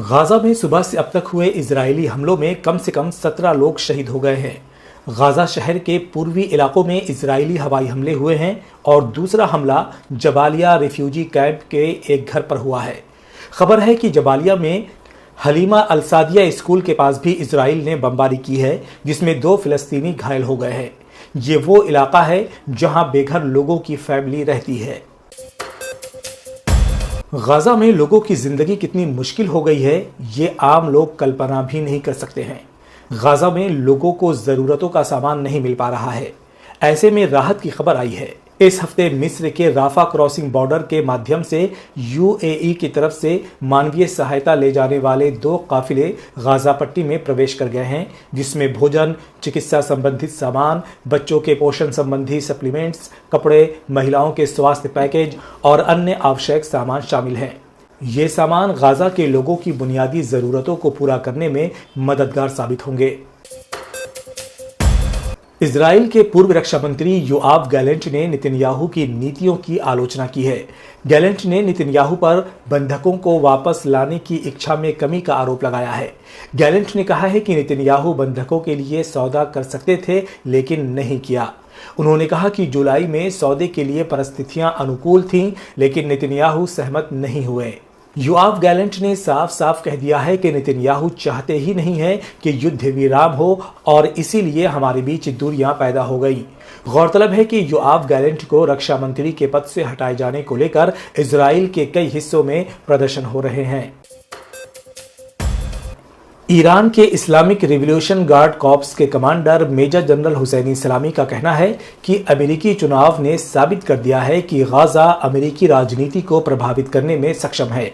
Gaza में सुबह से अब तक हुए इजरायली हमलों में कम से कम 17 लोग शहीद हो गए हैं। गाजा शहर के पूर्वी इलाकों में इजरायली हवाई हमले हुए हैं और दूसरा हमला जबालिया रिफ्यूजी कैंप के एक घर पर हुआ है। खबर है कि जबालिया में हलीमा अल सादिया स्कूल के पास भी इजराइल ने बमबारी की है, जिसमें 2 फिलिस्तीनी घायल हो गए हैं। ये वो इलाका है जहां बेघर लोगों की फैमिली रहती है। गाजा में लोगों की जिंदगी कितनी मुश्किल हो गई है, ये आम लोग कल्पना भी नहीं कर सकते हैं। गाजा में लोगों को जरूरतों का सामान नहीं मिल पा रहा है। ऐसे में राहत की खबर आई है। इस हफ्ते मिस्र के राफा क्रॉसिंग बॉर्डर के माध्यम से यूएई की तरफ से मानवीय सहायता ले जाने वाले 2 काफिले गाजा पट्टी में प्रवेश कर गए हैं, जिसमें भोजन, चिकित्सा संबंधित सामान, बच्चों के पोषण संबंधी सप्लीमेंट्स, कपड़े, महिलाओं के स्वास्थ्य पैकेज और अन्य आवश्यक सामान शामिल हैं। ये सामान गाजा के लोगों की बुनियादी जरूरतों को पूरा करने में मददगार साबित होंगे। इजराइल के पूर्व रक्षा मंत्री योआव गैलेंट ने नेतन्याहू की नीतियों की आलोचना की है। गैलेंट ने नेतन्याहू पर बंधकों को वापस लाने की इच्छा में कमी का आरोप लगाया है। गैलेंट ने कहा है कि नेतन्याहू बंधकों के लिए सौदा कर सकते थे, लेकिन नहीं किया। उन्होंने कहा कि जुलाई में सौदे के लिए परिस्थितियां अनुकूल थीं, लेकिन नेतन्याहू सहमत नहीं हुए। योआव गैलेंट ने साफ साफ कह दिया है कि नेतन्याहू चाहते ही नहीं है कि युद्ध विराम हो और इसीलिए हमारे बीच दूरियां पैदा हो गई। गौरतलब है कि योआव गैलेंट को रक्षा मंत्री के पद से हटाए जाने को लेकर इजराइल के कई हिस्सों में प्रदर्शन हो रहे हैं। ईरान के इस्लामिक रिवॉल्यूशन गार्ड कॉर्प्स के कमांडर मेजर जनरल हुसैनी सलामी का कहना है कि अमेरिकी चुनाव ने साबित कर दिया है कि गाजा अमेरिकी राजनीति को प्रभावित करने में सक्षम है।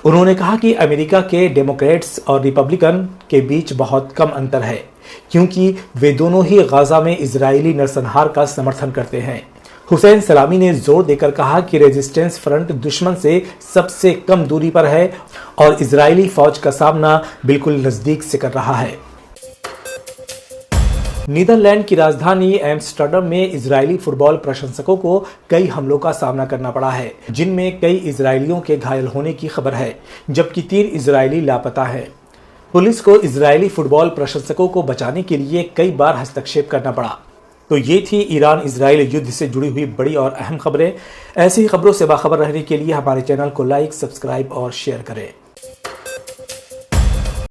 उन्होंने कहा कि अमेरिका के डेमोक्रेट्स और रिपब्लिकन के बीच बहुत कम अंतर है, क्योंकि वे दोनों ही गाजा में इजरायली नरसंहार का समर्थन करते हैं। हुसैन सलामी ने जोर देकर कहा कि रेजिस्टेंस फ्रंट दुश्मन से सबसे कम दूरी पर है और इजरायली फौज का सामना बिल्कुल नजदीक से कर रहा है। नीदरलैंड की राजधानी एम्स्टर्डम में इजरायली फुटबॉल प्रशंसकों को कई हमलों का सामना करना पड़ा है, जिनमें कई इजरायलियों के घायल होने की खबर है, जबकि 3 इजरायली लापता हैं। पुलिस को इजरायली फुटबॉल प्रशंसकों को बचाने के लिए कई बार हस्तक्षेप करना पड़ा। तो ये थी ईरान इजराइल युद्ध से जुड़ी हुई बड़ी और अहम खबरें। ऐसी ही खबरों से बाखबर रहने के लिए हमारे चैनल को लाइक, सब्सक्राइब और शेयर करें।